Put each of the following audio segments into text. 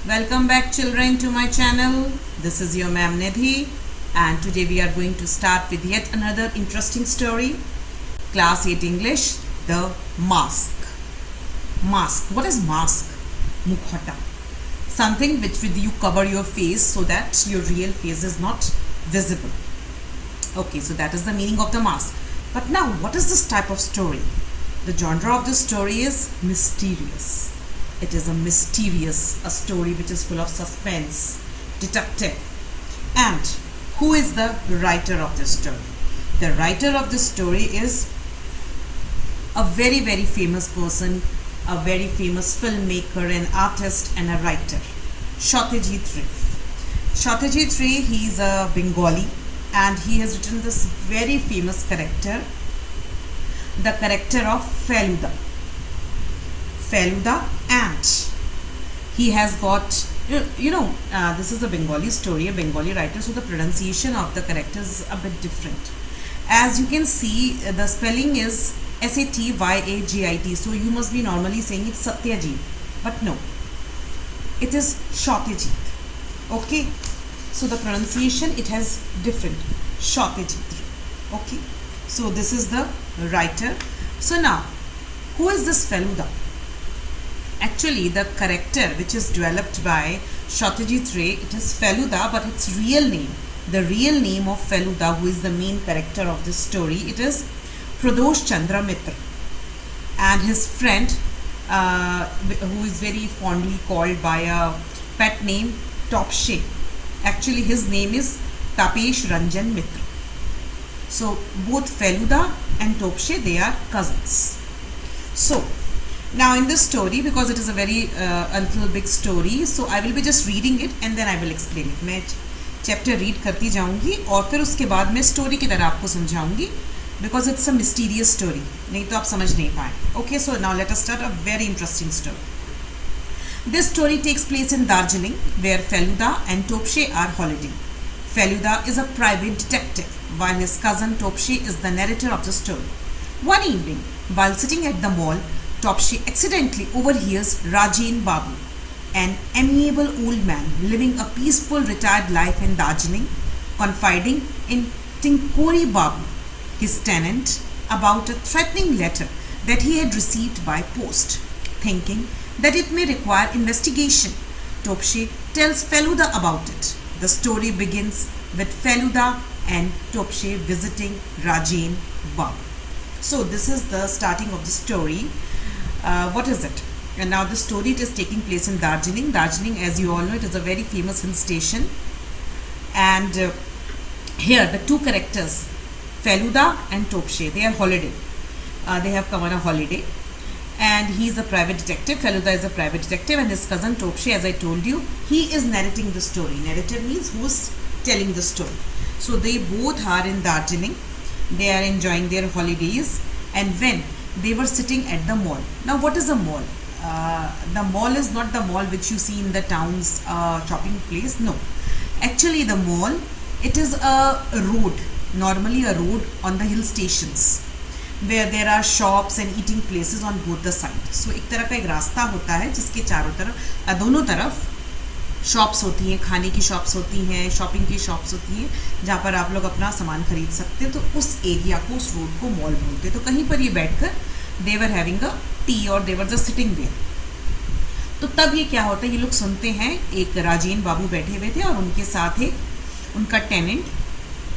Welcome back children to my channel. This is your ma'am Nidhi and today we are going to start with yet another interesting story. Class 8 English, The Mask. Mask. What is mask? Mukhota. Something which with you cover your face so that your real face is not visible. Okay, so that is the meaning of the mask. But now what is this type of story? The genre of the story is mysterious. It is a story which is full of suspense, detective. And who is the writer of this story? The writer of this story is a very, very famous person, a very famous filmmaker, an artist and a writer, Satyajit Ray. Satyajit Ray, he is a Bengali and he has written this very famous character, the character of Feluda, and he has got, this is a Bengali story, a Bengali writer, so the pronunciation of the character is a bit different. As you can see, the spelling is Satyajit, so you must be normally saying it's Satyajit, but no, it is Satyajit. Okay, so the pronunciation, it has different, Satyajit. Okay, so this is the writer. So now, who is this Feluda? Actually, the character which is developed by Satyajit Ray, it is Feluda, but its real name, the real name of Feluda, who is the main character of this story, it is Pradosh Chandra Mitra, and his friend, who is very fondly called by a pet name Topshe. Actually, his name is Tapesh Ranjan Mitra. So both Feluda and Topshe, they are cousins. So now in this story, because it is a very a little big story, so I will be just reading it and then I will explain it. मैं chapter read करती जाऊँगी और फिर उसके बाद मैं story की तरह आपको समझाऊँगी, because it's a mysterious story. नहीं तो आप समझ नहीं पाए. Okay, so now let us start a very interesting story. This story takes place in Darjeeling, where Feluda and Topshe are holidaying. Feluda is a private detective, while his cousin Topshe is the narrator of the story. One evening, while sitting at the mall, Topshe accidentally overhears Rajen Babu, an amiable old man living a peaceful retired life in Darjeeling, confiding in Tinkori Babu, his tenant, about a threatening letter that he had received by post. Thinking that it may require investigation, Topshe tells Feluda about it. The story begins with Feluda and Topshe visiting Rajen Babu. So this is the starting of the story. What is it? And now the story, it is taking place in Darjeeling. Darjeeling, as you all know, it is a very famous hill station. And here the two characters, Feluda and Topshe, they are holiday. They have come on a holiday. And he is a private detective. Feluda is a private detective, and his cousin Topshe, as I told you, he is narrating the story. Narrator means who is telling the story. So they both are in Darjeeling. They are enjoying their holidays, and when they were sitting at the mall. Now what is a mall? The mall is not the mall which you see in the town's shopping place. No, actually the mall, it is a road, normally a road on the hill stations, where there are shops and eating places on both the sides. So एक तरह का एक रास्ता होता है जिसके चारों तरफ, दोनों तरफ शॉप्स होती हैं, खाने की शॉप्स होती हैं, शॉपिंग की शॉप्स होती हैं, जहाँ पर आप लोग अपना सामान खरीद सकते हैं. तो उस एरिया को, उस रोड को मॉल बोलते हैं. तो कहीं पर ये बैठकर दे वर हैविंग अ टी और दे वर जस्ट सिटिंग देयर. तो तब ये क्या होता है, ये लोग सुनते हैं, एक राजेन बाबू बैठे हुए थे और उनके साथ एक उनका टेनेंट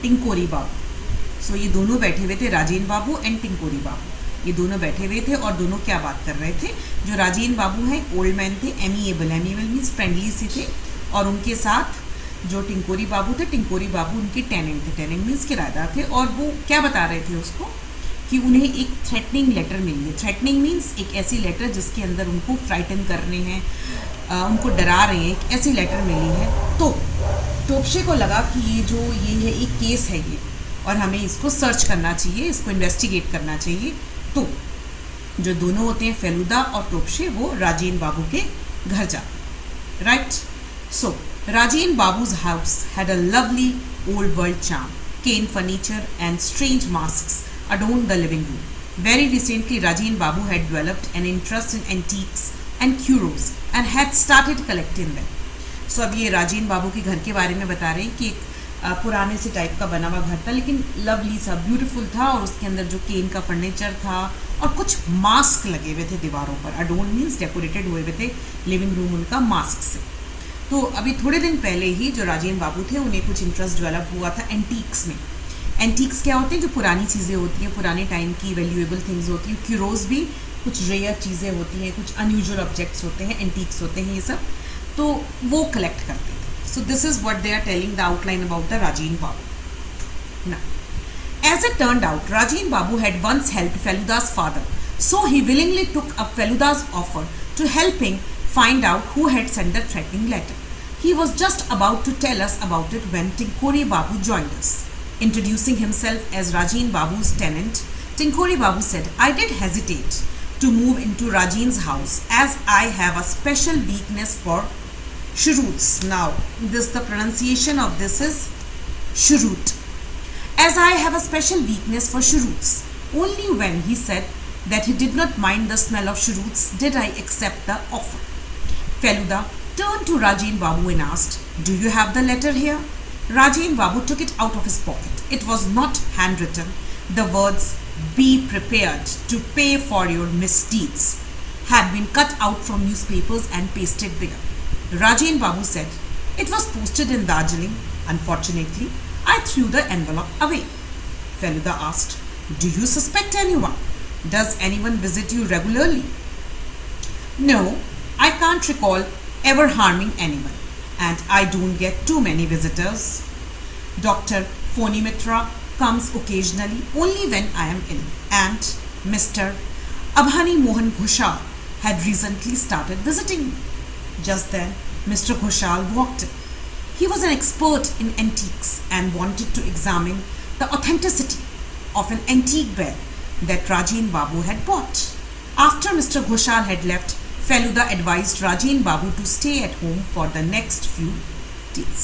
टिंकोरी बाबू. सो ये दोनों बैठे हुए थे, राजेन बाबू एंड टिंकोरी बाबू. ये दोनों बैठे हुए थे और दोनों क्या बात कर रहे थे. जो राजेन बाबू हैं, ओल्ड मैन थे, एमिएबल मीन्स फ्रेंडली से थे, और उनके साथ जो टिंकोरी बाबू थे, टिंकोरी बाबू उनके टेनेंट थे. टेनेंट मीन्स किराएदार थे. और वो क्या बता रहे थे उसको कि उन्हें एक थ्रेटनिंग लेटर मिली है. थ्रेटनिंग मीन्स एक ऐसी लेटर जिसके अंदर उनको फ्राइटन कर रहे हैं, उनको डरा रहे हैं. एक ऐसी लेटर मिली है. तो टोप्शे को लगा कि ये है एक केस है ये, और हमें इसको सर्च करना चाहिए, इसको इन्वेस्टिगेट करना चाहिए. तो जो दोनों होते हैं, फेलुदा और टोप्शे, वो राजेन बाबू के घर जाते. Right. So Rajen Babu's house had a lovely old world charm. Cane furniture and strange masks adorned the living room. Very recently, Rajen Babu had developed an interest in antiques and curios and had started collecting them. सो अब ये राजेंद्र बाबू के घर के बारे में बता रहे हैं कि एक पुराने से टाइप का बना हुआ घर था, लेकिन लवली सा, ब्यूटीफुल था, और उसके अंदर जो केन का फर्नीचर था और कुछ मास्क लगे हुए थे दीवारों पर। अडोन मीन्स डेकोरेटेड हुए हुए थे लिविंग रूम उनका मास्क से। तो अभी थोड़े दिन पहले ही जो राजेंद्र बाबू थे उन्हें कुछ इंटरेस्ट डेवलप हुआ था एंटीक्स में। एंटीक्स क्या होते हैं? जो पुरानी चीज़ें होती हैं, पुराने टाइम की वैल्यूएबल थिंग्स होती हैं। क्यूरोज भी कुछ रेयर चीज़ें होती हैं, कुछ अनयूजुअल ऑब्जेक्ट्स होते हैं, एंटीक्स होते हैं ये सब, तो वो कलेक्ट करते थे। So this is what they are telling the outline about the Rajendra babu. Now, as it turned out, Rajen Babu had once helped Feluda's father, so he willingly took up Feluda's offer to help him find out who had sent the threatening letter. He was just about to tell us about it when Tinkuri Babu joined us. Introducing himself as Rajen Babu's tenant, Tinkuri Babu said, "I did hesitate to move into Rajen's house as I have a special weakness for cheroots." Now, the pronunciation of this is cheroot. As I have a special weakness for cheroots. Only when he said that he did not mind the smell of cheroots did I accept the offer. Feluda turned to Rajen Babu and asked, "Do you have the letter here?" Rajen Babu took it out of his pocket. It was not handwritten. The words, "Be prepared to pay for your misdeeds," had been cut out from newspapers and pasted there. Rajen Babu said, "It was posted in Darjeeling. Unfortunately, I threw the envelope away." Feluda asked, "Do you suspect anyone? Does anyone visit you regularly?" "No, I can't recall ever harming anyone, and I don't get too many visitors. Dr. Phonimitra comes occasionally only when I am ill, and Mr. Abhani Mohan Ghoshal had recently started visiting me." Just then, Mr. Ghoshal walked in. He was an expert in antiques and wanted to examine the authenticity of an antique bell that Rajen Babu had bought. After Mr. Ghoshal had left, Feluda advised Rajen Babu to stay at home for the next few days.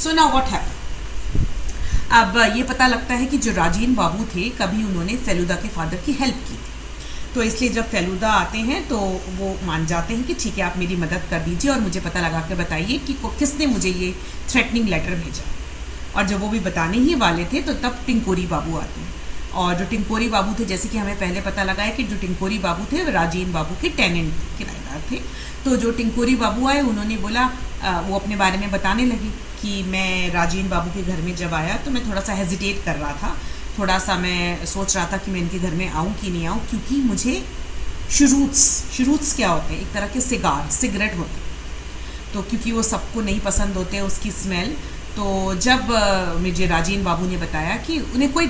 So now what happened? अब ये पता लगता है कि जो राजेंद्र बाबू थे, कभी उन्होंने फेलुदा के फादर की हेल्प की थी, तो इसलिए जब फेलुदा आते हैं तो वो मान जाते हैं कि ठीक है, आप मेरी मदद कर दीजिए और मुझे पता लगा के बताइए कि किसने मुझे ये थ्रेटनिंग लेटर भेजा। और जब वो भी बताने ही वाले थे तो तब टिंकोरी बाबू आते हैं, और जो टिंकोरी बाबू थे, जैसे कि हमें पहले पता लगा है कि जो टिंकोरी बाबू थे राजेंद्र बाबू के टेनेंट, किराएदार थे। तो जो टिंकोरी बाबू आए, उन्होंने बोला, वो अपने बारे में बताने लगी कि मैं राजेंद्र बाबू के घर में जब आया तो मैं थोड़ा सा हेजिटेट कर रहा था, थोड़ा सा मैं सोच रहा था कि मैं इनके घर में आऊँ कि नहीं आऊँ, क्योंकि मुझे cheroots क्या होते हैं? एक तरह के सिगरेट होते हैं, तो क्योंकि वो सबको नहीं पसंद होते उसकी स्मेल। तो जब मुझे राजेंद्र बाबू ने बताया कि उन्हें कोई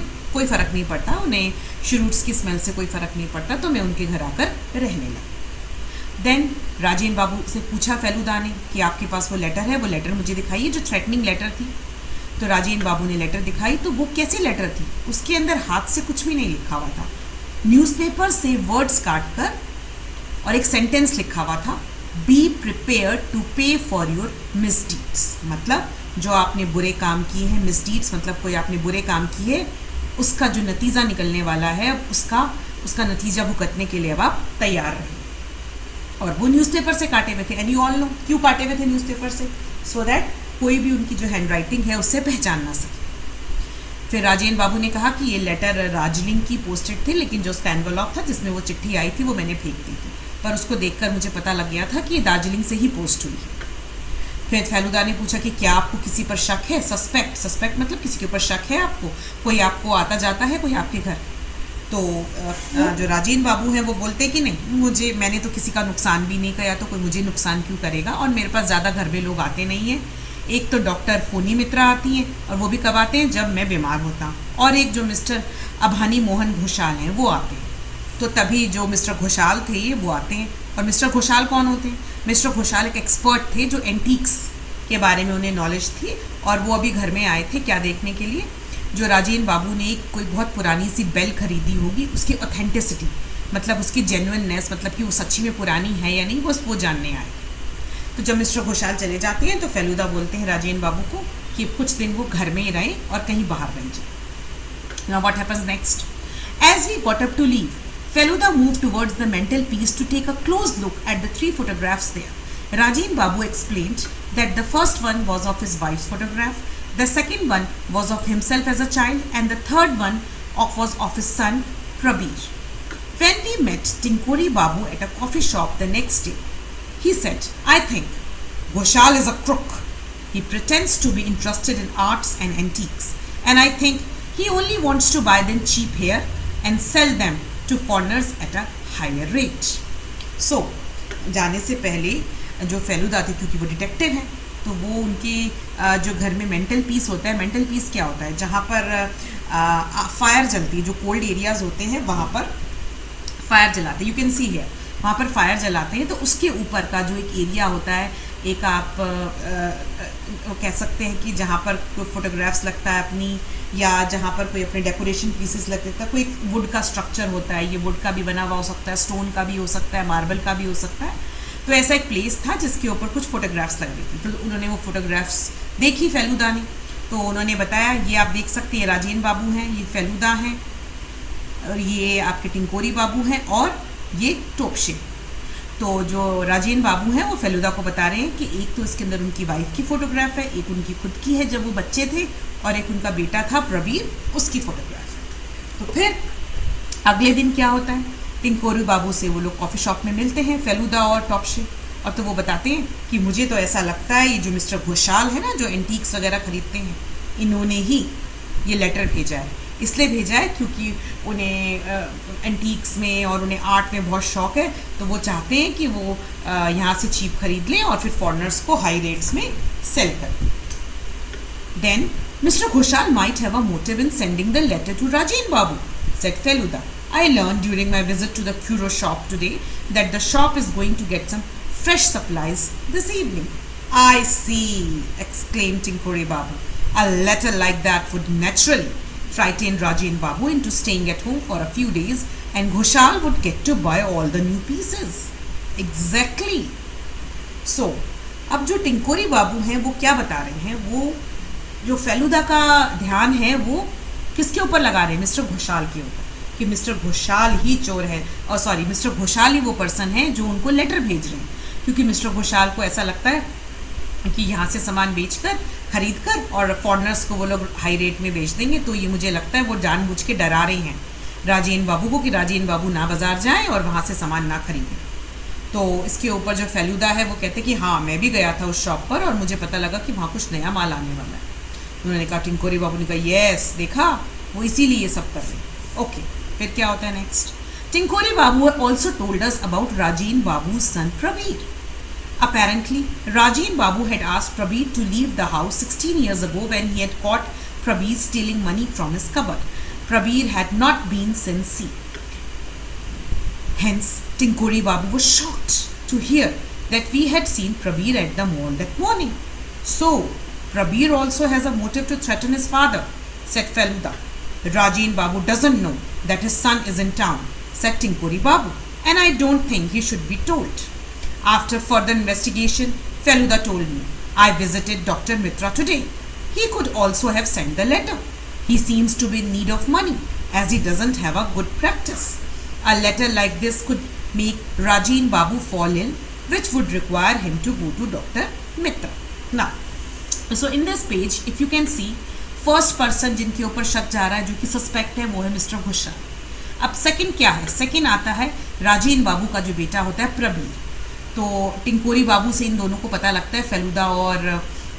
फ़र्क नहीं पड़ता, उन्हें cheroots की स्मेल से कोई फ़र्क नहीं पड़ता, तो मैं उनके घर आकर रहने लगा। देन राजेंद्र बाबू से पूछा फेलुदा ने कि आपके पास वो लेटर है, वो लेटर मुझे दिखाइए जो थ्रेटनिंग लेटर थी। तो राजेंद्र बाबू ने लेटर दिखाई, तो वो कैसी लेटर थी? उसके अंदर हाथ से कुछ भी नहीं लिखा हुआ था, न्यूज़पेपर से वर्ड्स काट कर और एक सेंटेंस लिखा हुआ था, "बी प्रिपेयर टू पे फॉर योर मिसडीड्स", मतलब जो आपने बुरे काम किए हैं, मिसडीड्स मतलब कोई आपने बुरे काम किए, उसका जो नतीजा निकलने वाला है, उसका नतीजा भुगतने के लिए अब आप तैयार रहें। और वो न्यूज़पेपर से काटे हुए थे, एंड यू ऑल नो क्यों काटे हुए थे न्यूज़पेपर से? सो दैट कोई भी उनकी जो हैंड राइटिंग है उससे पहचान ना सके। फिर राजेंद्र बाबू ने कहा कि ये लेटर दार्जिलिंग की पोस्टेड थी, लेकिन जो उसका एनवलप था जिसमें वो चिट्ठी आई थी वो मैंने फेंक दी थी, पर उसको देखकर मुझे पता लग गया था कि ये दार्जिलिंग से ही पोस्ट हुई है। फिर फेलुदा ने पूछा कि क्या आपको किसी पर शक है? सस्पेक्ट मतलब किसी के ऊपर शक है आपको? कोई आपको आता जाता है कोई आपके घर? तो जो राजेंद्र बाबू हैं वो बोलते कि नहीं, मैंने तो किसी का नुकसान भी नहीं किया, तो कोई मुझे नुकसान क्यों करेगा, और मेरे पास ज़्यादा घर में लोग आते नहीं हैं। एक तो डॉक्टर फोनी मित्रा आती हैं, और वो भी कब आते हैं? जब मैं बीमार होता हूँ, और एक जो मिस्टर अभानी मोहन घोषाल हैं वो आते हैं। तो तभी जो मिस्टर घोषाल थे वो आते हैं। और मिस्टर घोषाल कौन होते हैं? मिस्टर घोषाल एक एक्सपर्ट थे जो एंटीक्स के बारे में उन्हें नॉलेज थी, और वो अभी घर में आए थे क्या देखने के लिए? जो राजेंद्र बाबू ने कोई बहुत पुरानी सी बेल खरीदी होगी, उसकी ऑथेंटिसिटी मतलब उसकी जेन्युइननेस, मतलब कि वो सच्ची में पुरानी है या नहीं, बस वो जानने आए। तो जब मिस्टर घोषाल चले जाते हैं तो फेलुदा बोलते हैं राजेंद्र बाबू को कि कुछ दिन वो घर में ही रहें और कहीं बाहर नहीं जाए। Now what happens next? As we got up to leave, Feluda moved towards the mantelpiece to take a close look at the 3 photographs there. Rajen Babu explained that the first one was of his wife's photograph, the second one was of himself as a child, and the third one was of his son Prabir. When we met Tinkuri Babu at a coffee shop the next day, he said, I think Ghoshal is a crook. He pretends to be interested in arts and antiques, and I think he only wants to buy them cheap here and sell them to foreigners at a higher rate. So, जाने से पहले जो फेलुदा थे, क्योंकि वो detective हैं, तो वो उनके जो घर में मेंटल पीस होता है, मेंटल पीस क्या होता है, जहाँ पर फायर जलती है, जो कोल्ड एरियाज होते हैं वहाँ पर फायर जलाते हैं, यू कैन सी हियर, वहाँ पर फायर जलाते हैं, तो उसके ऊपर का जो एक एरिया होता है, एक आप कह सकते हैं कि जहाँ पर कोई फोटोग्राफ्स लगता है अपनी, या जहाँ पर कोई अपने डेकोरेशन पीसेस लगता है, कोई वुड का स्ट्रक्चर होता है, ये वुड का भी बना हुआ हो सकता है, स्टोन का भी हो सकता है, मार्बल का भी हो सकता है, तो ऐसा एक प्लेस था जिसके ऊपर कुछ फोटोग्राफ्स लग रही थी। तो उन्होंने वो फोटोग्राफ्स देखी फेलुदा ने, तो उन्होंने बताया ये आप देख सकते हैं राजेन बाबू हैं, ये फेलुदा हैं, और ये आपके टिंकोरी बाबू हैं, और ये टोपशे। तो जो राजेन बाबू हैं वो फेलुदा को बता रहे हैं कि एक तो इसके अंदर उनकी वाइफ की फ़ोटोग्राफ है, एक उनकी खुद की है जब वो बच्चे थे, और एक उनका बेटा था प्रबीर, उसकी फ़ोटोग्राफ है। तो फिर अगले दिन क्या होता है, टिंकोरी बाबू से वो लोग कॉफ़ी शॉप में मिलते हैं, फेलुदा और टॉपशे, और तो वो बताते हैं कि मुझे तो ऐसा लगता है ये जो मिस्टर घोषाल है ना, जो एंटीक्स वगैरह ख़रीदते हैं, इन्होंने ही ये लेटर भेजा है। इसलिए भेजा है क्योंकि उन्हें एंटीक्स में और उन्हें आर्ट में बहुत शौक है, तो वो चाहते हैं कि वो यहाँ से चीप खरीद लें और फिर फॉरेनर्स को हाई रेट्स में सेल करें। Then mister Ghoshal might have a motive in sending the letter to Rajen babu, said Feluda. I learned during my visit to the Curo shop today that the shop is going to get some fresh supplies this evening. I see, exclaimed Tinkuri Babu. A letter like that would naturally frighten Rajen Babu into staying at home for a few days, and Ghoshal would get to buy all the new pieces. Exactly. So, अब जो टिंकोरी बाबू हैं वो क्या बता रहे हैं, वो जो फेलुदा का ध्यान है वो किसके ऊपर लगा रहे हैं, मिस्टर घोषाल के ऊपर, कि मिस्टर घोषाल ही चोर है, और सॉरी मिस्टर घोषाल ही वो पर्सन है जो उनको लेटर भेज रहे हैं, क्योंकि मिस्टर घोषाल को ऐसा लगता है कि यहाँ से सामान बेचकर खरीद कर और फॉरेनर्स को वो लोग हाई रेट में बेच देंगे, तो ये मुझे लगता है वो जानबूझ के डरा रहे हैं राजेन बाबू को कि राजेन बाबू ना बाजार जाएं और वहाँ से सामान ना खरीदें। तो इसके ऊपर जो फेलुदा है वो कहते कि हाँ मैं भी गया था उस शॉप पर और मुझे पता लगा कि वहाँ कुछ नया माल आने वाला है। उन्होंने कहा, टिंकोरी बाबू ने कहा यस, देखा वो इसीलिए ये सब कर रहे हैं। ओके, फिर क्या होता है next, Tinkori Babu also told us about Rajen Babu's son Prabir. Apparently, Rajen Babu had asked Prabir to leave the house 16 years ago when he had caught Prabir stealing money from his cupboard. Prabir had not been since seen. Hence, Tinkuri Babu was shocked to hear that we had seen Prabir at the mall that morning. So, Prabir also has a motive to threaten his father, said Feluda. Rajen Babu doesn't know that his son is in town, said Tinkuri Babu, and I don't think he should be told. After further investigation, Feluda told me, I visited Dr. Mitra today. He could also have sent the letter. He seems to be in need of money as he doesn't have a good practice. A letter like this could make Rajen Babu fall ill, which would require him to go to Dr. Mitra. Now, so in this page, if you can see, first person जिनके ऊपर शक जा रहा है, जो कि suspect है, वो है मिस्टर घोषाल. अब सेकंड क्या है, सेकंड आता है राजेन बाबू का जो बेटा होता है प्रबीर. तो टिंकोरी बाबू से इन दोनों को पता लगता है, फेलुदा और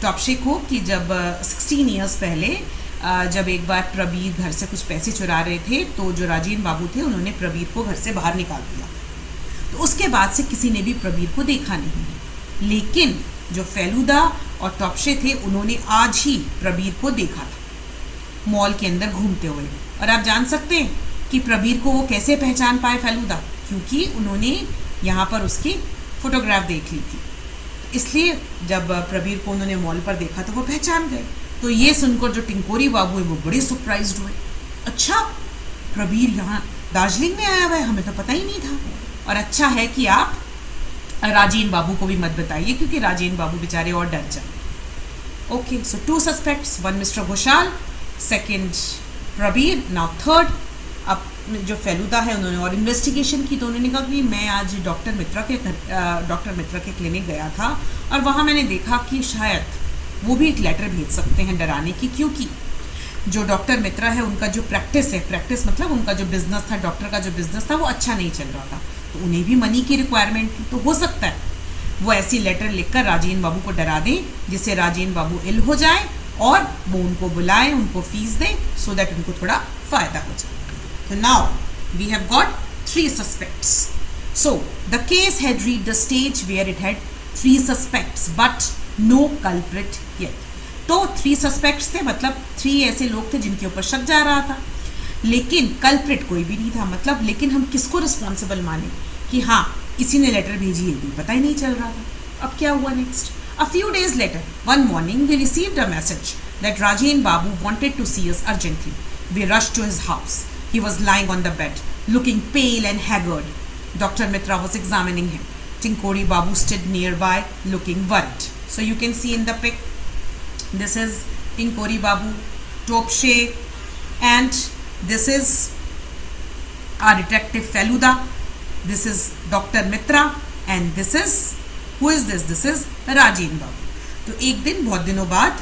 टॉपशे को, कि जब 16 ईयर्स पहले जब एक बार प्रबीर घर से कुछ पैसे चुरा रहे थे, तो जो राजेन बाबू थे उन्होंने प्रबीर को घर से बाहर निकाल दिया. तो उसके बाद से किसी ने भी प्रबीर को देखा नहीं है, लेकिन जो फेलुदा और टॉपशे थे उन्होंने आज ही प्रबीर को देखा था मॉल के अंदर घूमते हुए. और आप जान सकते हैं कि प्रबीर को वो कैसे पहचान पाए फेलुदा, क्योंकि उन्होंने यहाँ पर उसकी फोटोग्राफ देख ली थी. इसलिए जब प्रबीर को उन्होंने मॉल पर देखा तो वो पहचान गए. तो ये सुनकर जो टिंकोरी बाबू है वो बड़े सरप्राइज्ड हुए. अच्छा, प्रबीर यहाँ दार्जिलिंग में आया हुआ है, हमें तो पता ही नहीं था. और अच्छा है कि आप राजेन बाबू को भी मत बताइए, क्योंकि राजेन बाबू बेचारे और डर जाए. ओके, सो 2 suspects, 1 mister Ghoshal, 2nd Prabir, now 3rd. अब जो फेलुदा है उन्होंने और इन्वेस्टिगेशन की, तो उन्होंने कहा कि मैं आज डॉक्टर मित्रा के क्लिनिक गया था और वहाँ मैंने देखा कि शायद वो भी एक लेटर भेज सकते हैं डराने की, क्योंकि जो डॉक्टर मित्रा है उनका जो प्रैक्टिस मतलब उनका जो बिजनेस था, डॉक्टर का जो बिजनेस था वो अच्छा नहीं चल रहा था, तो उन्हें भी मनी की रिक्वायरमेंट थी। तो हो सकता है वो ऐसी लेटर लिखकर राजेंद्र बाबू को डरा दें जिससे राजेंद्र बाबू इल हो जाए और वो उनको बुलाएं, उनको फीस दें, सो दैट उनको थोड़ा फायदा हो जाए। So now we have got 3 suspects. So the case had reached the stage where it had 3 suspects but no culprit yet. तो 3 suspects थे, मतलब 3 ऐसे लोग थे जिनके ऊपर शक जा रहा था, लेकिन कल्प्रिट कोई भी नहीं था। मतलब लेकिन हम किसको रिस्पॉन्सिबल माने कि हाँ इसी ने लेटर भेजी है, भी पता ही नहीं चल रहा था। अब क्या हुआ next? A few days later, one morning we received a message that Rajendra Babu wanted to see us urgently. We rushed to his house. He was lying on the bed, looking pale and haggard. Dr. Mitra was examining him. Tinkori Babu stood nearby, looking worried. So you can see in the pic, this is Tinkori Babu, Topshe, and this is our detective Feluda. This is Dr. Mitra, and this is, who is this? This is Rajendra Babu. तो एक दिन बहुत दिनों बाद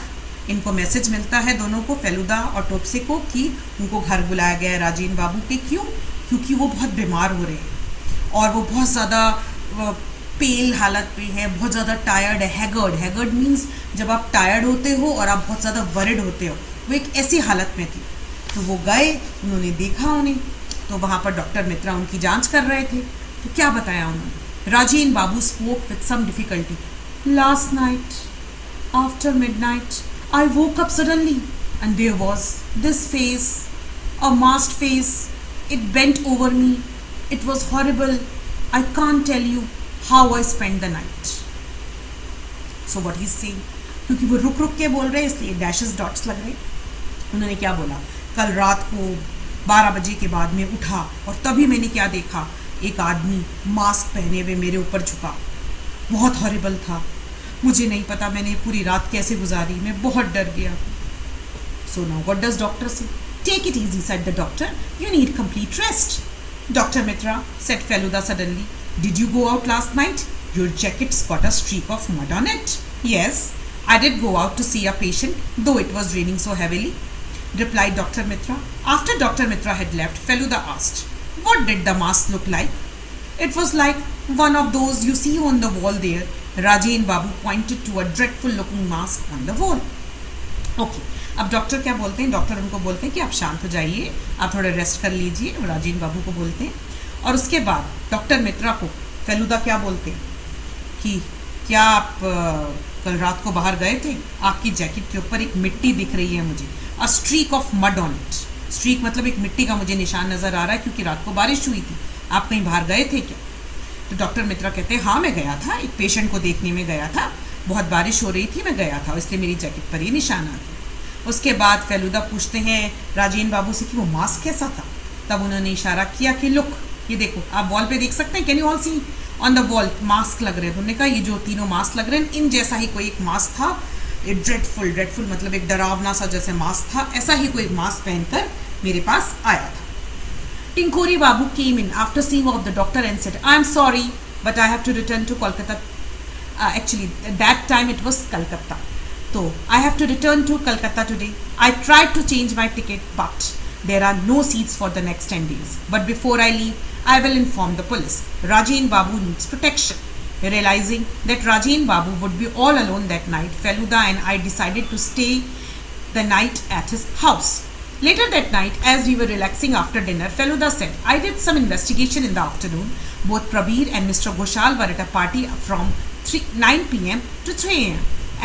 इनको message मिलता है दोनों को, फेलुदा और टोप्से को, कि उनको घर बुलाया गया है राजेंद्र बाबू के। क्यों? क्योंकि वो बहुत बीमार हो रहे हैं और वो बहुत ज़्यादा पेल हालत पे है, बहुत ज़्यादा टायर्ड है। हैगर्ड मीन्स जब आप टायर्ड होते हो और आप बहुत ज़्यादा वरिड होते हो, वो एक ऐसी हालत में थी। तो वो गए, उन्होंने देखा उन्हें, तो वहाँ पर डॉक्टर मित्रा उनकी जांच कर रहे थे। तो क्या बताया उन्होंने? Rajendra Babu spoke with some difficulty. Last night after midnight I woke up suddenly and there was this face, a masked face. It bent over me. It was horrible. I can't tell you how I spent the night. So what he's saying, क्योंकि वो रुक के बोल रहे हैं इसलिए dashes dots लग रहे। उन्होंने क्या बोला? कल रात को 12 बजे के बाद में उठा और तभी मैंने क्या देखा, एक आदमी मास्क पहने हुए मेरे ऊपर झुका। बहुत हॉरिबल था, मुझे नहीं पता मैंने पूरी रात कैसे गुजारी, मैं बहुत डर गया। So now what does doctor say? Take it easy, said the doctor. You need complete rest. Dr. Mitra, said Feluda suddenly. Did you go out last night? Your jacket's got a streak of mud on it. Yes, I did go out to see a patient, though it was raining so heavily, replied Dr. Mitra. After Dr. Mitra had left, Feluda asked, what did the mask look like? It was like one of those you see on the wall there. Rajendra babu pointed to a dreadful looking mask on the wall. Okay, अब doctor क्या बोलते हैं? Doctor उनको बोलते हैं कि आप शांत हो जाइए, आप थोड़ा रेस्ट कर लीजिए, राजेंद्र बाबू को बोलते हैं। और उसके बाद डॉक्टर मित्रा को फेलुदा क्या बोलते हैं कि क्या आप कल रात को बाहर गए थे? आपकी जैकेट के ऊपर एक मिट्टी दिख रही है मुझे, a streak of mud on it. Streak मतलब एक मिट्टी का मुझे निशान नज़र आ रहा है, क्योंकि रात को बारिश हुई थी। आप कहीं बाहर गए थे क्या? तो डॉक्टर मित्रा कहते हैं हाँ मैं गया था, एक पेशेंट को देखने में गया था, बहुत बारिश हो रही थी, मैं गया था, इसलिए मेरी जैकेट पर ये निशान आ गया। उसके बाद फेलुदा पूछते हैं राजेंद्र बाबू से कि वो मास्क कैसा था? तब उन्होंने इशारा किया कि लुक, ये देखो, आप वॉल पे देख सकते हैं, can you all see on the wall mask लग रहे हैं। उन्होंने कहा ये जो तीनों मास्क लग रहे हैं इन जैसा ही कोई एक मास्क था, ये ड्रेडफुल मतलब एक डरावना सा जैसे मास्क था, ऐसा ही कोई मास्क पहनकर मेरे पास आया था। Tinkori Babu came in after seeing of the doctor and said, I am sorry, but I have to return to Kolkata. Actually, at that time it was Calcutta. So, I have to return to Calcutta today. I tried to change my ticket, but there are no seats for the next 10 days. But before I leave, I will inform the police. Rajendra Babu needs protection. Realizing that Rajendra Babu would be all alone that night, Feluda and I decided to stay the night at his house. Later that night, as we were relaxing after dinner, Feluda said, I did some investigation in the afternoon. Both Prabir and Mr. Ghoshal were at a party from 9 p.m. to 3 a.m.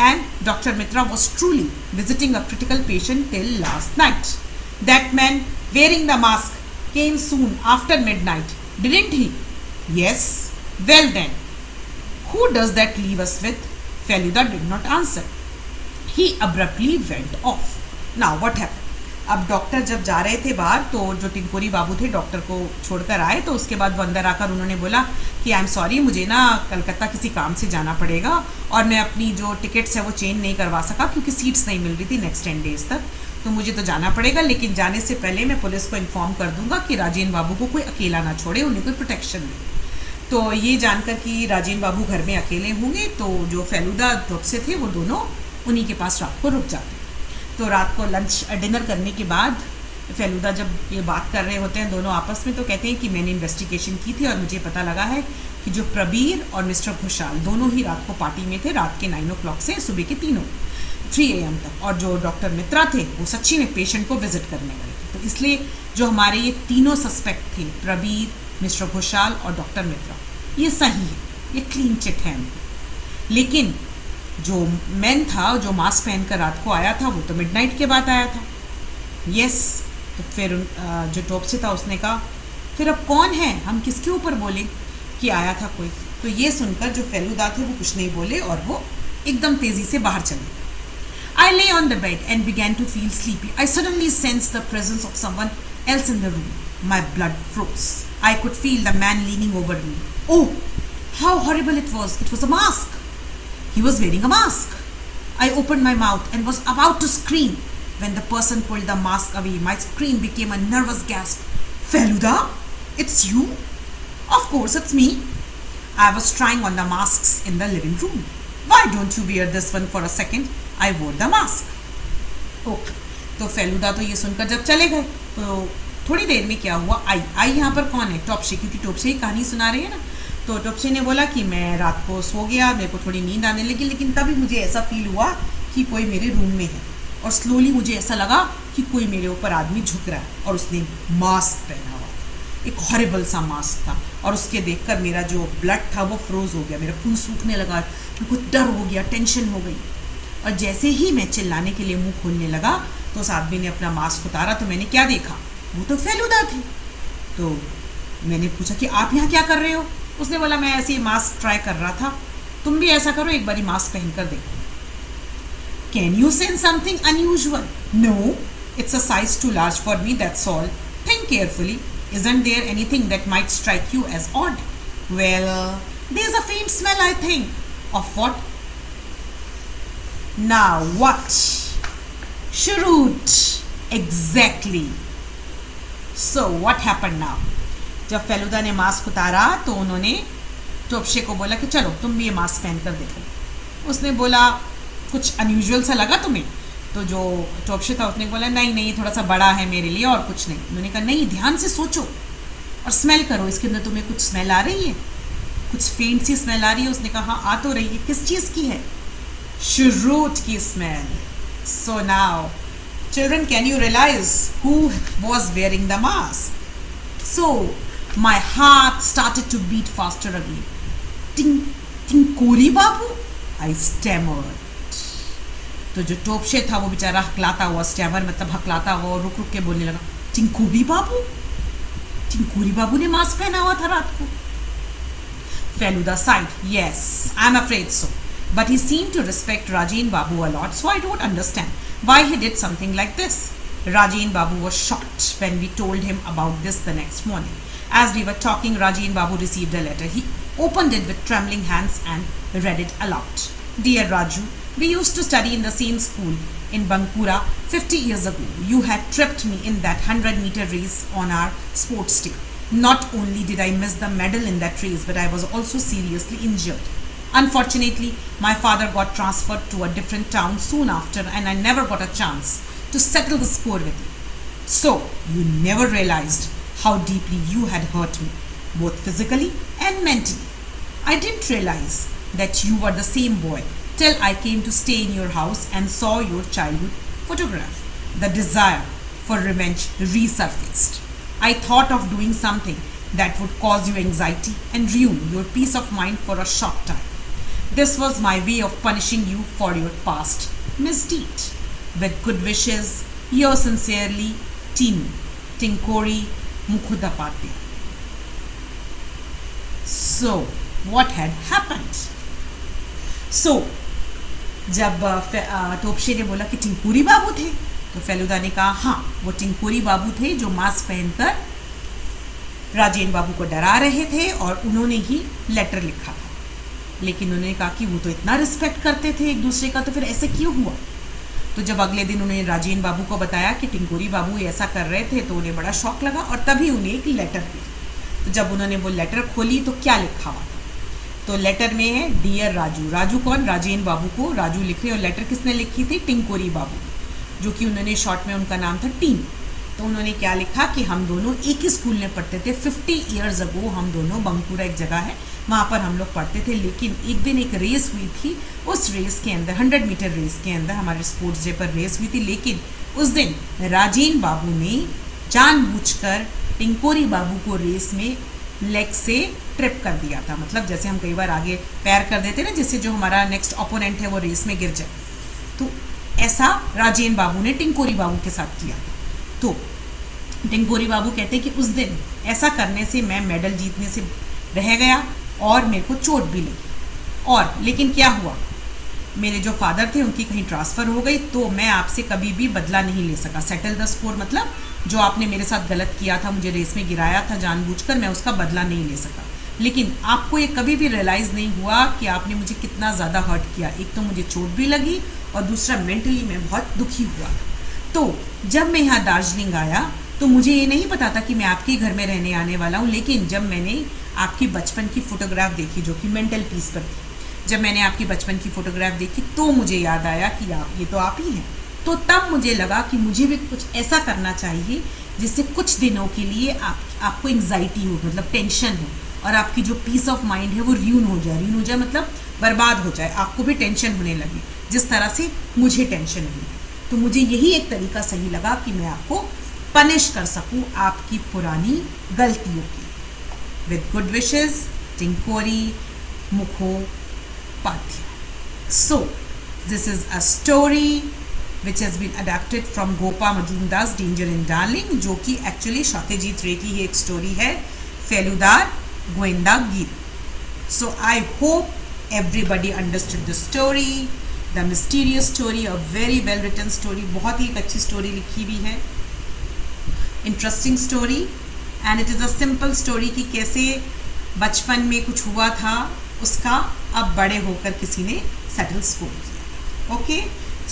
And Dr. Mitra was truly visiting a critical patient till last night. That man wearing the mask came soon after midnight, didn't he? Yes. Well then, who does that leave us with? Feluda did not answer. He abruptly went off. Now what happened? अब doctor जब जा रहे थे बाहर, तो जो टिंकोरी बाबू थे doctor को छोड़कर आए, तो उसके बाद वो अंदर आकर उन्होंने बोला कि आई एम सॉरी, मुझे ना कलकत्ता किसी काम से जाना पड़ेगा और मैं अपनी जो टिकट्स है वो चेंज नहीं करवा सका क्योंकि सीट्स नहीं मिल रही थी नेक्स्ट 10 डेज तक। तो मुझे तो जाना पड़ेगा, लेकिन जाने से पहले मैं पुलिस को इन्फॉर्म कर दूंगा कि राजेंद्र बाबू को कोई अकेला ना छोड़े, उन्हें कोई प्रोटेक्शन दे। तो ये जानकर कि राजेंद्र बाबू घर में अकेले होंगे, तो जो फेलुदा से थे वो दोनों उन्हीं के पास रात को रुक जाते। तो रात को लंच डिनर करने के बाद फेलुदा जब ये बात कर रहे होते हैं दोनों आपस में, तो कहते हैं कि मैंने इन्वेस्टिगेशन की थी और मुझे पता लगा है कि जो प्रबीर और मिस्टर खुशहाल दोनों ही रात को पार्टी में थे, रात के 9 o'clock से सुबह के 3 AM तक। और जो डॉक्टर मित्रा थे वो सच्ची में पेशेंट को विजिट करने गए थे। तो इसलिए जो हमारे ये तीनों सस्पेक्ट थे, प्रबीर, मिस्टर खुशहाल और डॉक्टर मित्रा, ये सही है, ये क्लीन चिट है। लेकिन जो मैन था जो मास्क पहनकर रात को आया था वो तो मिडनाइट के बाद आया था। यस, तो फिर जो टॉपसे था उसने कहा फिर अब कौन है, हम किसके ऊपर बोले कि आया था कोई। तो ये सुनकर जो फेलुदा थे वो कुछ नहीं बोले और वो एकदम तेजी से बाहर चले गए। I lay on the bed and began to feel sleepy. I suddenly sensed the presence of someone else in the room. My blood froze. I could feel the man leaning over me. Oh, how horrible it was. It was a mask. He was wearing a mask. I opened my mouth and was about to scream when the person pulled the mask away. My scream became a nervous gasp. Feluda, it's you? Of course, it's me. I was trying on the masks in the living room. Why don't you wear this one for a second? I wore the mask. Okay. तो फेलुदा तो ये सुनकर जब चले गए तो थोड़ी देर में क्या हुआ, आई यहाँ पर कौन है, टॉपशे, क्योंकि टॉपशे ही कहानी सुना रही है ना। तो टॉपशे ने बोला कि मैं रात को सो गया, मेरे को थोड़ी नींद आने लगी, लेकिन तभी मुझे ऐसा फील हुआ कि कोई मेरे रूम में है, और स्लोली मुझे ऐसा लगा कि कोई मेरे ऊपर आदमी झुक रहा है और उसने मास्क पहना हुआ, एक हॉरिबल सा मास्क था। और उसके देखकर मेरा जो ब्लड था वो फ्रोज हो गया, मेरा खून सूखने लगा, मेरे को डर हो गया, टेंशन हो गई। और जैसे ही मैं चिल्लाने के लिए मुंह खोलने लगा तो उस आदमी ने अपना मास्क उतारा। तो मैंने क्या देखा, वो तो फेलुदा थे। तो मैंने पूछा कि आप यहाँ क्या कर रहे हो। उसने बोला मैं ऐसे ही मास्क ट्राई कर रहा था, तुम भी ऐसा करो, एक बारी मास्क पहन कर देखो। Can you sense something unusual? No, it's a size too large for me, that's all. Think carefully, isn't there anything that might strike you as odd? Well, there's a faint smell, I think. Of what? Now what? Shoot! Exactly. So what happened now? जब फेलुदा ने mask उतारा तो उन्होंने टॉपशे को बोला कि चलो तुम भी ये मास्क पहन कर देखो। उसने बोला कुछ अनयूजुअल सा लगा तुम्हें? तो जो टॉपशे था उसने बोला नहीं नहीं, थोड़ा सा बड़ा है मेरे लिए और कुछ नहीं। उन्होंने कहा नहीं, ध्यान से सोचो और स्मेल करो, इसके अंदर तुम्हें कुछ स्मेल आ रही है, कुछ फेंट सी स्मेल आ रही है। उसने कहा हाँ आ तो रही है, किस चीज़ की है? शरूट की smell. So now children, can you realize who was wearing the mask? So my heart started to beat faster again. Tinkori Babu, I stammered. तो जो टॉपशे था वो बेचारा हकलाता हुआ, स्टैमर मतलब हकलाता हुआ, और रुक रुक के बोलने लगा टिंकोरी बाबू, टिंकोरी बाबू ने मास्क पहना हुआ था रात को। Feluda sighed. Yes, I'm afraid so. But he seemed to respect Rajendra Babu a lot, so I don't understand why he did something like this. Rajendra Babu was shocked when we told him about this the next morning. As we were talking, Rajendra Babu received a letter. He opened it with trembling hands and read it aloud. Dear Raju, we used to study in the same school in Bankura 50 years ago. You had tripped me in that 100-meter race on our sports day. Not only did I miss the medal in that race, but I was also seriously injured. Unfortunately, my father got transferred to a different town soon after, and I never got a chance to settle the score with you. So, you never realized how deeply you had hurt me, both physically and mentally. I didn't realize that you were the same boy till I came to stay in your house and saw your childhood photograph. The desire for revenge resurfaced. I thought of doing something that would cause you anxiety and ruin your peace of mind for a short time. This was my way of punishing you for your past misdeed. With good wishes, yours sincerely, Tinkori Mukhopadhyay. So, what had happened? So, जब टॉपशे ने बोला कि टिंकुरी बाबू थे, तो फेलुदा ने कहा हाँ वो टिंकुरी बाबू थे जो मास्क पहनकर राजेंद्र बाबू को डरा रहे थे, और उन्होंने ही लेटर लिखा था। लेकिन उन्होंने कहा कि वो तो इतना रिस्पेक्ट करते थे एक दूसरे का, तो फिर ऐसे क्यों हुआ? तो जब अगले दिन उन्हें राजेंद्र बाबू को बताया कि टिंकोरी बाबू ऐसा कर रहे थे तो उन्हें बड़ा शौक लगा और तभी उन्हें एक लेटर मिली। तो जब उन्होंने वो लेटर खोली तो क्या लिखा हुआ था, तो लेटर में है डियर राजू। राजू कौन? राजेंद्र बाबू को राजू लिख रहे, और लेटर किसने लिखी थी? टिंकोरी बाबू, जो कि उन्होंने शॉर्ट में उनका नाम था टीम। तो उन्होंने क्या लिखा कि हम दोनों एक ही स्कूल में पढ़ते थे, 50 ईयर्स अगो हम दोनों, बंकुरा एक जगह है वहाँ पर हम लोग पढ़ते थे, लेकिन एक दिन एक रेस हुई थी, उस रेस के अंदर 100 मीटर रेस के अंदर हमारे स्पोर्ट्स डे पर रेस हुई थी, लेकिन उस दिन राजेंद्र बाबू ने जानबूझकर टिंकोरी बाबू को रेस में लेग से ट्रिप कर दिया था। मतलब जैसे हम कई बार आगे पैर कर देते ना, जिससे जो हमारा नेक्स्ट ओपोनेंट है वो रेस में गिर जाए, तो ऐसा राजेंद्र बाबू ने टिंकोरी बाबू के साथ किया। तो टिंकोरी बाबू कहते हैं कि उस दिन ऐसा करने से मैं मेडल जीतने से रह गया और मेरे को चोट भी लगी, और लेकिन क्या हुआ, मेरे जो फादर थे उनकी कहीं ट्रांसफ़र हो गई, तो मैं आपसे कभी भी बदला नहीं ले सका। सेटल द स्कोर मतलब जो आपने मेरे साथ गलत किया था, मुझे रेस में गिराया था जानबूझकर, मैं उसका बदला नहीं ले सका। लेकिन आपको ये कभी भी रियलाइज़ नहीं हुआ कि आपने मुझे कितना ज़्यादा हर्ट किया। एक तो मुझे चोट भी लगी और दूसरा मेंटली मैं बहुत दुखी हुआ। तो जब मैं यहाँ दार्जिलिंग आया तो मुझे ये नहीं पता था कि मैं आपके घर में रहने आने वाला हूँ, लेकिन जब मैंने आपकी बचपन की फ़ोटोग्राफ देखी जो कि मेंटल पीस पर थी, जब मैंने आपकी बचपन की फ़ोटोग्राफ देखी तो मुझे याद आया कि आप, ये तो आप ही हैं। तो तब मुझे लगा कि मुझे भी कुछ ऐसा करना चाहिए जिससे कुछ दिनों के लिए आपको एंग्जाइटी हो, मतलब टेंशन हो, और आपकी जो पीस ऑफ माइंड है वो र्यून हो जाए मतलब बर्बाद हो जाए, आपको भी टेंशन होने लगी जिस तरह से मुझे टेंशन हुई। तो मुझे यही एक तरीका सही लगा कि मैं आपको पनिश कर सकूं आपकी पुरानी गलतियों की। With good wishes, Tinkori Mukhopadhyay. So this is a story which has been adapted from Gopa Majumdar's danger in Darjeeling, जो कि एक्चुअली सत्यजीत रे की ही एक स्टोरी है, Feludar Goyendagiri. So I hope everybody understood the story, the mysterious story, a very well written story, बहुत ही एक अच्छी story लिखी हुई है, interesting story, and it is a simple story कि कैसे बचपन में कुछ हुआ था उसका अब बड़े होकर किसी ने सेटल स्कोर किया। Okay,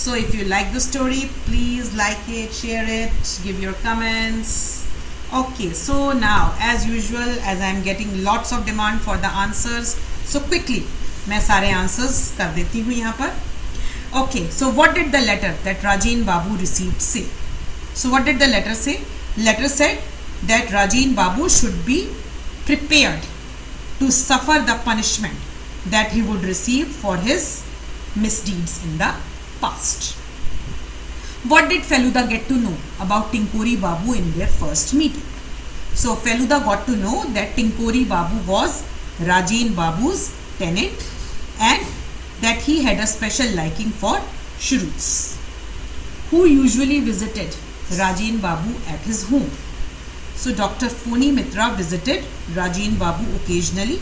so if you like the story please like it, share it, give your comments. Okay, so now as usual, as I am getting lots of demand for the answers, so quickly मैं सारे answers कर देती हूँ यहाँ पर। Okay, so what did the letter that Rajen Babu received say? So what did the letter say? Letter said that Rajen Babu should be prepared to suffer the punishment that he would receive for his misdeeds in the past. What did Feluda get to know about Tinkori Babu in their first meeting? So Feluda got to know that Tinkori Babu was Rajen Babu's tenant and that he had a special liking for shrewds, who usually visited Rajen Babu at his home. So Dr. Phoni Mitra visited Rajen Babu occasionally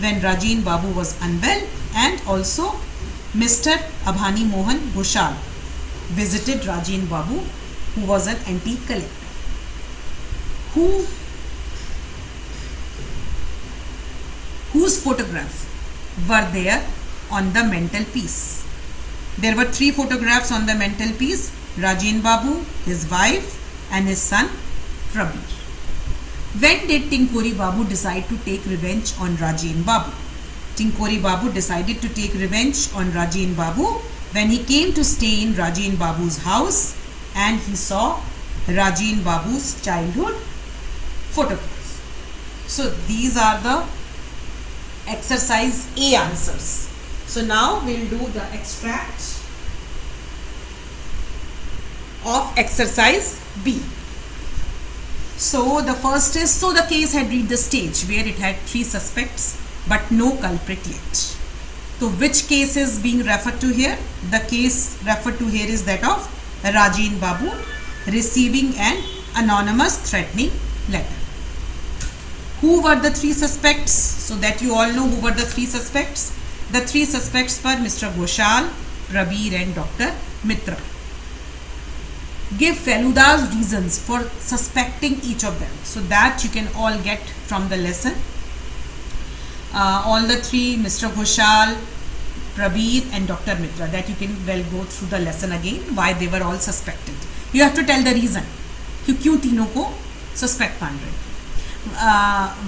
when Rajen Babu was unwell, and also Mr. Abhani Mohan Ghoshal visited Rajen Babu, who was an antique collector, whose photographs were there on the mantelpiece. There were 3 photographs on the mantelpiece: Rajen Babu, his wife, and his son Prabir. When did Tinkori Babu decide to take revenge on Rajen Babu? Tinkori Babu decided to take revenge on Rajen Babu when he came to stay in Rajen Babu's house and he saw Rajen Babu's childhood photographs. So these are the exercise A answers. So now we'll do the extract of exercise B. So the first is, so the case had reached the stage where it had 3 suspects but no culprit yet. So which case is being referred to here? The case referred to here is that of Rajen Babu receiving an anonymous threatening letter. Who were the 3 suspects? So that you all know who were the 3 suspects. The 3 suspects were Mr. Ghoshal, Prabir and Dr. Mitra. Give Feluda's reasons for suspecting each of them, so that you can all get from the lesson. All the 3, Mr. Ghoshal, Prabir and Dr. Mitra, that you can well go through the lesson again, why they were all suspected. You have to tell the reason कि क्यों तीनों को suspect मान रहे थे.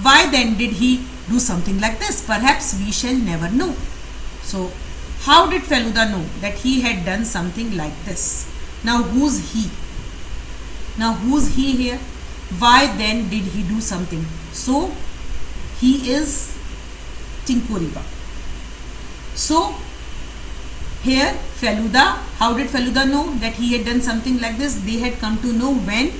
Why then did he do something like this? Perhaps we shall never know. So how did Feluda know that he had done something like this? Now who's he? Now who's he here? Why then did he do something? So he is Tinkuriba. So here Feluda, how did Feluda know that he had done something like this? They had come to know when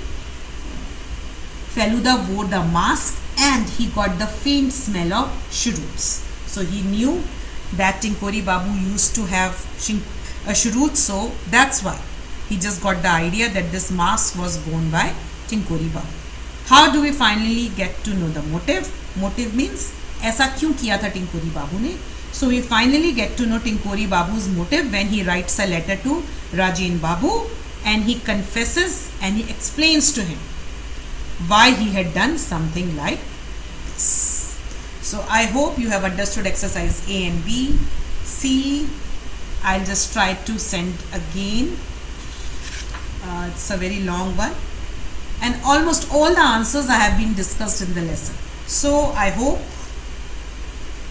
Feluda wore the mask and he got the faint smell of cheroots. So he knew that Tinkuri Babu used to have cheroots, so that's why he just got the idea that this mask was worn by Tinkuri Babu. How do we finally get to know the motive? Motive means ऐसा क्यों किया था टिंकोरी बाबू ने. So we finally get to know Tinkuri Babu's motive when he writes a letter to Rajen Babu and he confesses and he explains to him why he had done something like this. So I hope you have understood exercise A and B. C, I'll just try to send again. It's a very long one. And almost all the answers have been discussed in the lesson. So I hope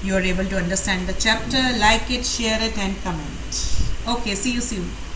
you are able to understand the chapter. Like it, share it and comment. Okay, see you soon.